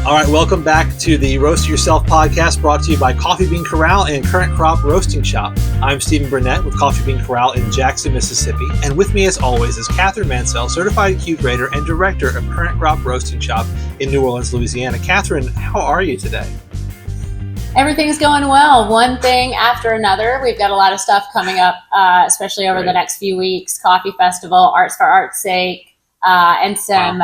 All right, welcome back to the Roast Yourself podcast brought to you by Coffee Bean Corral and Current Crop Roasting Shop. I'm Stephen Burnett with Coffee Bean Corral in Jackson, Mississippi. And with me, as always, is Catherine Mansell, Certified Q Grader and Director of Current Crop Roasting Shop in New Orleans, Louisiana. Catherine, how are you today? Everything's going well. One thing after another. We've got a lot of stuff coming up, especially over the next few weeks. Coffee Festival, Arts for Art's Sake, and some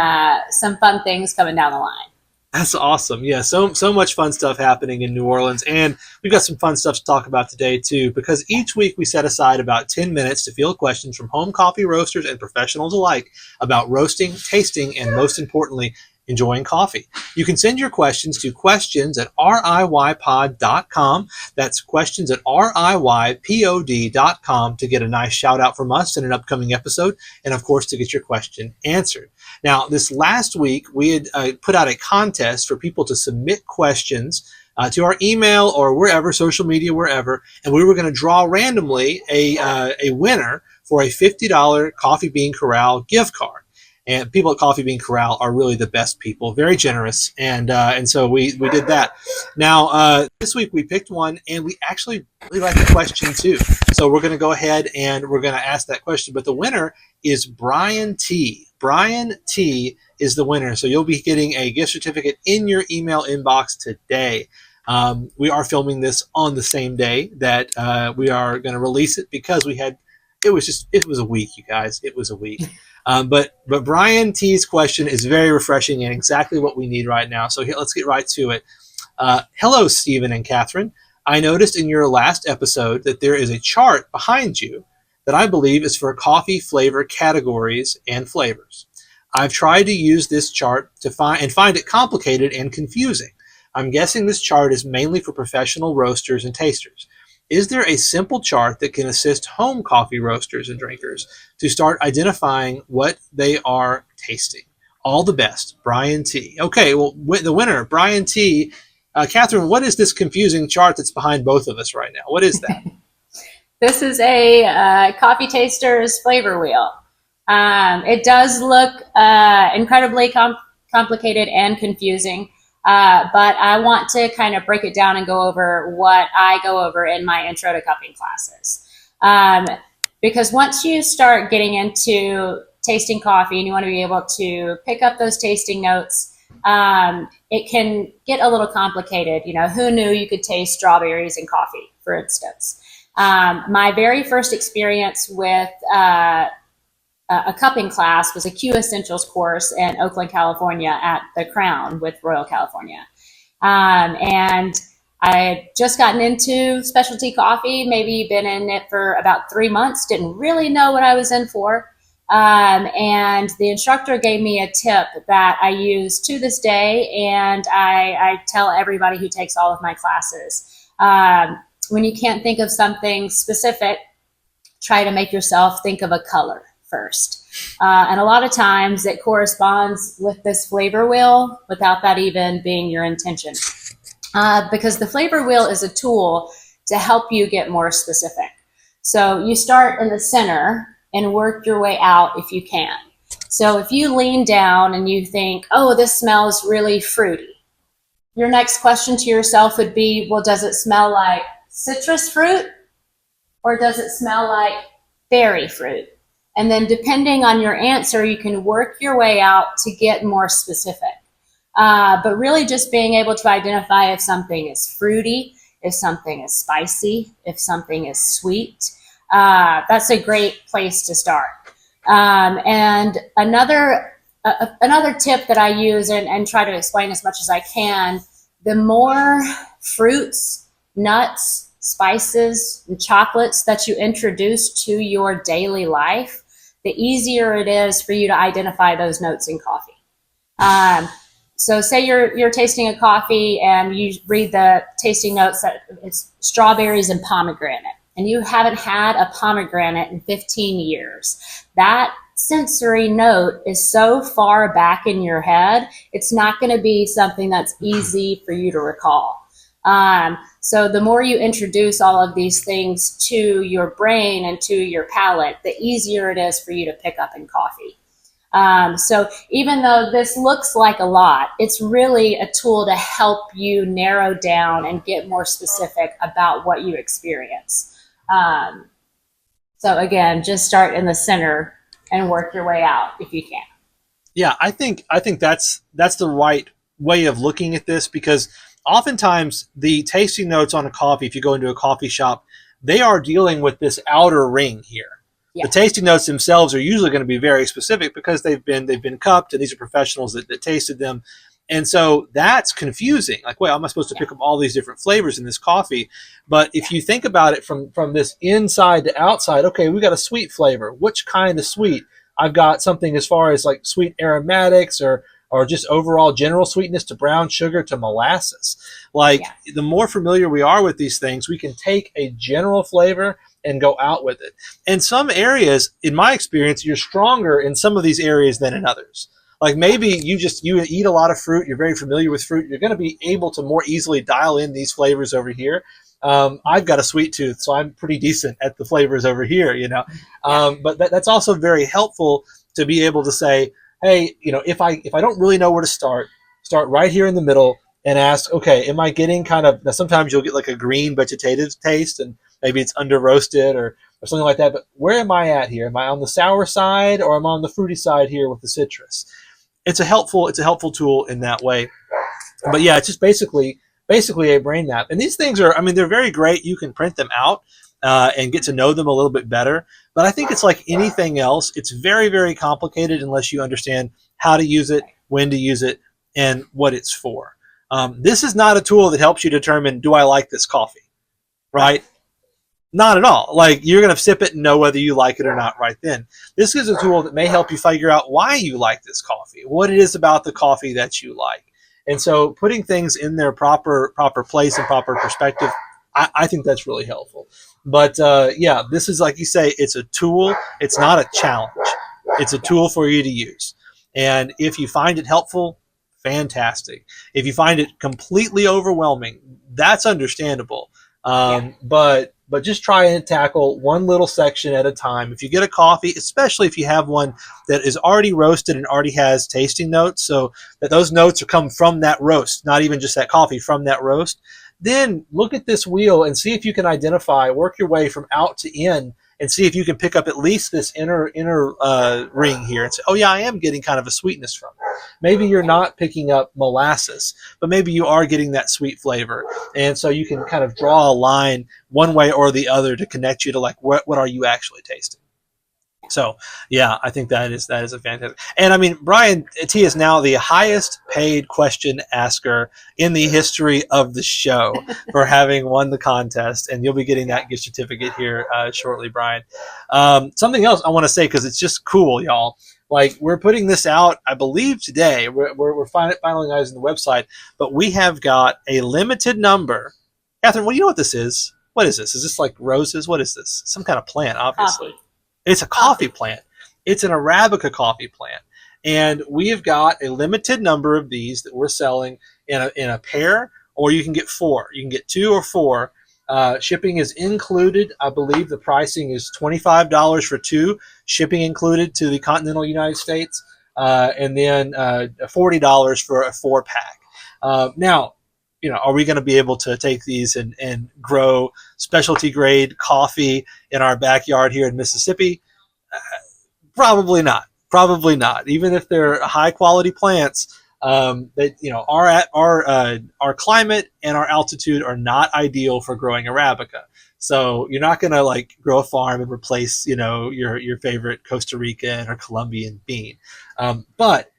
fun things coming down the line. That's awesome. Yeah, so much fun stuff happening in New Orleans. And we've got some fun stuff to talk about today, too, because each week we set aside about 10 minutes to field questions from home coffee roasters and professionals alike about roasting, tasting, and most importantly, enjoying coffee. You can send your questions to questions@riypod.com. That's questions@riypod.com to get a nice shout out from us in an upcoming episode, and of course to get your question answered. Now, this last week we had put out a contest for people to submit questions to our email or wherever, social media, wherever, and we were going to draw randomly a winner for a $50 Coffee Bean Corral gift card. And people at Coffee Bean Corral are really the best people, very generous, and so we did that. Now, this week we picked one, and we actually really like the question too. So we're going to go ahead and we're going to ask that question. But the winner is Brian T. Brian T. is the winner. So you'll be getting a gift certificate in your email inbox today. We are filming this on the same day that we are going to release it because it was a week, you guys. It was a week. But Brian T's question is very refreshing and exactly what we need right now. So let's get right to it. Hello, Stephen and Catherine. I noticed in your last episode that there is a chart behind you that I believe is for coffee flavor categories and flavors. I've tried to use this chart to find it complicated and confusing. I'm guessing this chart is mainly for professional roasters and tasters. Is there a simple chart that can assist home coffee roasters and drinkers to start identifying what they are tasting? All the best, Brian T. Okay, well, the winner, Brian T. Catherine, what is this confusing chart that's behind both of us right now? What is that? This is a coffee taster's flavor wheel. It does look incredibly complicated and confusing. But I want to kind of break it down and go over what I go over in my intro to cupping classes. Because once you start getting into tasting coffee and you want to be able to pick up those tasting notes, it can get a little complicated. You know, who knew you could taste strawberries in coffee, for instance? My very first experience with a cupping class was a Q Essentials course in Oakland, California at the Crown with Royal California. And I had just gotten into specialty coffee, maybe been in it for about 3 months, didn't really know what I was in for. And the instructor gave me a tip that I use to this day, and I tell everybody who takes all of my classes. When you can't think of something specific, try to make yourself think of a color first. And a lot of times it corresponds with this flavor wheel without that even being your intention. Because the flavor wheel is a tool to help you get more specific. So you start in the center and work your way out if you can. So if you lean down and you think, oh, this smells really fruity, your next question to yourself would be, well, does it smell like citrus fruit or does it smell like berry fruit? And then depending on your answer, you can work your way out to get more specific. But really just being able to identify if something is fruity, if something is spicy, if something is sweet, that's a great place to start. And another tip that I use and try to explain as much as I can, the more fruits, nuts, spices, and chocolates that you introduce to your daily life, the easier it is for you to identify those notes in coffee. So say you're tasting a coffee and you read the tasting notes that it's strawberries and pomegranate, and you haven't had a pomegranate in 15 years. That sensory note is so far back in your head, it's not going to be something that's easy for you to recall. So the more you introduce all of these things to your brain and to your palate, the easier it is for you to pick up in coffee. So even though this looks like a lot, it's really a tool to help you narrow down and get more specific about what you experience. Um, so again, just start in the center and work your way out if you can. Yeah, I think that's the right way of looking at this, because oftentimes the tasting notes on a coffee, if you go into a coffee shop, they are dealing with this outer ring here. Yeah. The tasting notes themselves are usually going to be very specific because they've been cupped, and these are professionals that tasted them. And so that's confusing. Like, well, am I supposed to pick up all these different flavors in this coffee? But if you think about it from this inside to outside, okay, we got a sweet flavor. Which kind of sweet? I've got something as far as like sweet aromatics or just overall general sweetness to brown sugar to molasses. Like, the more familiar we are with these things, we can take a general flavor and go out with it. And some areas, in my experience, you're stronger in some of these areas than in others. Like, maybe you eat a lot of fruit, you're very familiar with fruit, you're going to be able to more easily dial in these flavors over here. I've got a sweet tooth, so I'm pretty decent at the flavors over here, you know. But that's also very helpful to be able to say, hey, you know, if I don't really know where to start right here in the middle and ask, okay, am I getting kind of, now sometimes you'll get like a green vegetative taste and maybe it's under roasted or something like that, but where am I at here? Am I on the sour side or am I on the fruity side here with the citrus? It's a helpful tool in that way. But yeah, it's just basically a brain map. And these things are, I mean, they're very great. You can print them out and get to know them a little bit better. But I think it's like anything else. It's very, very complicated unless you understand how to use it, when to use it, and what it's for. This is not a tool that helps you determine, do I like this coffee, right? Not at all. Like, you're going to sip it and know whether you like it or not right then. This is a tool that may help you figure out why you like this coffee, what it is about the coffee that you like. And so putting things in their proper place and proper perspective, I think that's really helpful. But yeah, this is, like you say, it's a tool. It's not a challenge. It's a tool for you to use. And if you find it helpful, fantastic. If you find it completely overwhelming, that's understandable. But just try and tackle one little section at a time. If you get a coffee, especially if you have one that is already roasted and already has tasting notes, so that those notes are come from that roast, not even just that coffee, from that roast, then look at this wheel and see if you can identify, work your way from out to in, and see if you can pick up at least this inner ring here and say, oh yeah, I am getting kind of a sweetness from it. Maybe you're not picking up molasses, but maybe you are getting that sweet flavor. And so you can kind of draw a line one way or the other to connect you to, like, what are you actually tasting? So yeah, I think that is a fantastic. And I mean, Brian T is now the highest paid question asker in the history of the show for having won the contest, and you'll be getting that gift certificate here shortly, Brian. Something else I want to say, because it's just cool, y'all. Like, we're putting this out, I believe today. We're finalizing the website, but we have got a limited number. Catherine, well, you know what this is? What is this? Is this like roses? What is this? Some kind of plant, obviously. It's a coffee plant. It's an Arabica coffee plant. And we have got a limited number of these that we're selling in a pair, or you can get 4. You can get 2 or 4. Shipping is included. I believe the pricing is $25 for 2, shipping included to the continental United States, and then $40 for a 4-pack. Now, you know, are we going to be able to take these and grow specialty grade coffee in our backyard here in Mississippi? Probably not. Probably not. Even if they're high quality plants, that, you know, our climate and our altitude are not ideal for growing Arabica. So you're not going to like grow a farm and replace, you know, your favorite Costa Rican or Colombian bean. But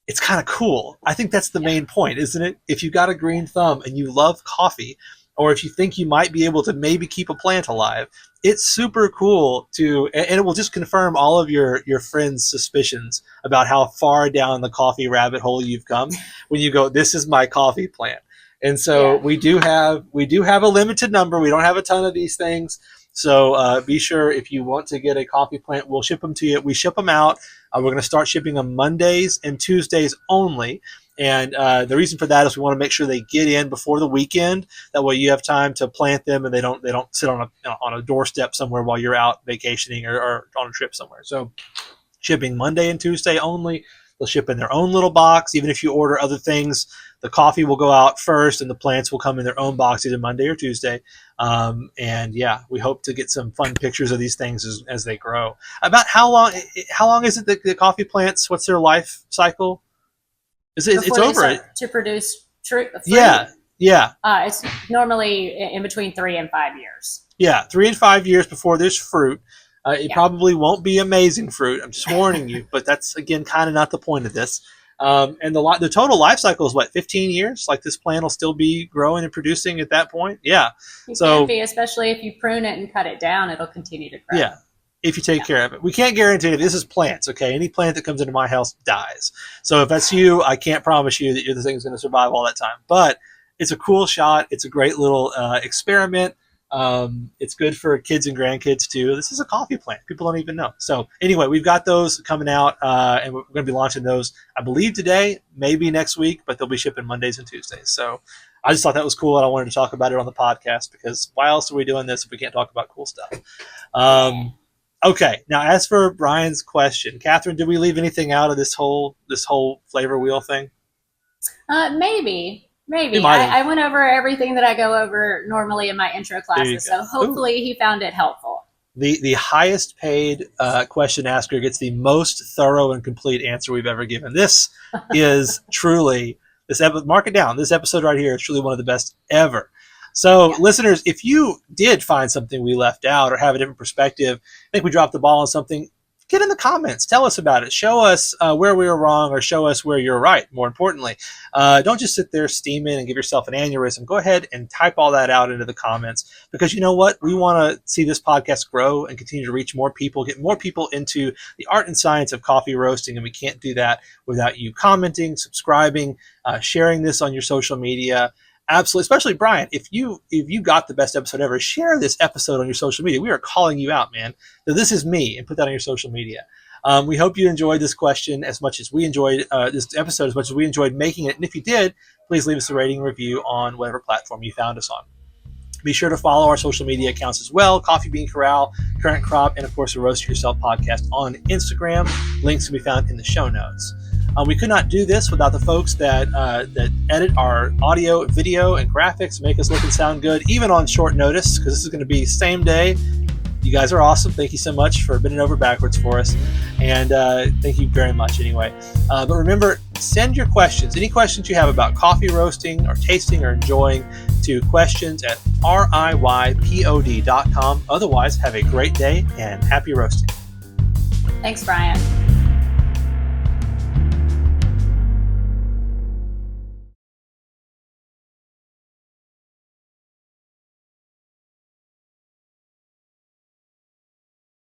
it's kind of cool. I think that's the main point, isn't it? If you got a green thumb and you love coffee, or if you think you might be able to maybe keep a plant alive, it's super cool to, and it will just confirm all of your friends' suspicions about how far down the coffee rabbit hole you've come when you go, this is my coffee plant. And so we do have a limited number. We don't have a ton of these things. So be sure, if you want to get a coffee plant, we'll ship them to you. We ship them out. We're going to start shipping them Mondays and Tuesdays only. And the reason for that is we want to make sure they get in before the weekend. That way you have time to plant them, and they don't sit on a doorstep somewhere while you're out vacationing or on a trip somewhere. So shipping Monday and Tuesday only. They'll ship in their own little box. Even if you order other things, the coffee will go out first and the plants will come in their own box either Monday or Tuesday. And yeah, we hope to get some fun pictures of these things as they grow. About how long is it the coffee plants? What's their life cycle? It's over it to produce fruit. Yeah. It's normally in between 3 and 5 years. Yeah, 3 and 5 years before there's fruit. It probably won't be amazing fruit. I'm just warning you, but that's, again, kind of not the point of this. And the total life cycle is, 15 years? Like, this plant will still be growing and producing at that point? Yeah. It can be, especially if you prune it and cut it down, it'll continue to grow. Yeah, if you take care of it. We can't guarantee it. This is plants, okay? Any plant that comes into my house dies. So if that's you, I can't promise you that the thing's going to survive all that time. But it's a cool shot. It's a great little experiment. It's good for kids and grandkids too. This is a coffee plant. People don't even know. So anyway, we've got those coming out, and we're going to be launching those, I believe, today, maybe next week, but they'll be shipping Mondays and Tuesdays. So I just thought that was cool, and I wanted to talk about it on the podcast, because why else are we doing this if we can't talk about cool stuff? Okay. Now, as for Brian's question, Catherine, did we leave anything out of this whole flavor wheel thing? Maybe. I went over everything that I go over normally in my intro classes, so hopefully he found it helpful. The highest paid question asker gets the most thorough and complete answer we've ever given. This is truly, mark it down, this episode right here is truly one of the best ever. So listeners, if you did find something we left out or have a different perspective, think we dropped the ball on something, get in the comments. Tell us about it. Show us where we were wrong, or show us where you're right, more importantly. Don't just sit there steaming and give yourself an aneurysm. Go ahead and type all that out into the comments, because you know what? We want to see this podcast grow and continue to reach more people, get more people into the art and science of coffee roasting, and we can't do that without you commenting, subscribing, sharing this on your social media. Absolutely. Especially Brian, if you got the best episode ever, share this episode on your social media. We are calling you out, man. So this is me, and put that on your social media. We hope you enjoyed this question as much as we enjoyed this episode, as much as we enjoyed making it. And if you did, please leave us a rating and review on whatever platform you found us on. Be sure to follow our social media accounts as well: Coffee Bean Corral, Current Crop, and of course the Roast Yourself podcast on Instagram. Links can be found in the show notes. We could not do this without the folks that edit our audio, video, and graphics, make us look and sound good, even on short notice, because this is going to be same day. You guys are awesome. Thank you so much for bending over backwards for us. And thank you very much anyway. But remember, send your questions, any questions you have about coffee roasting or tasting or enjoying, to questions@riypod.com. Otherwise, have a great day and happy roasting. Thanks, Brian.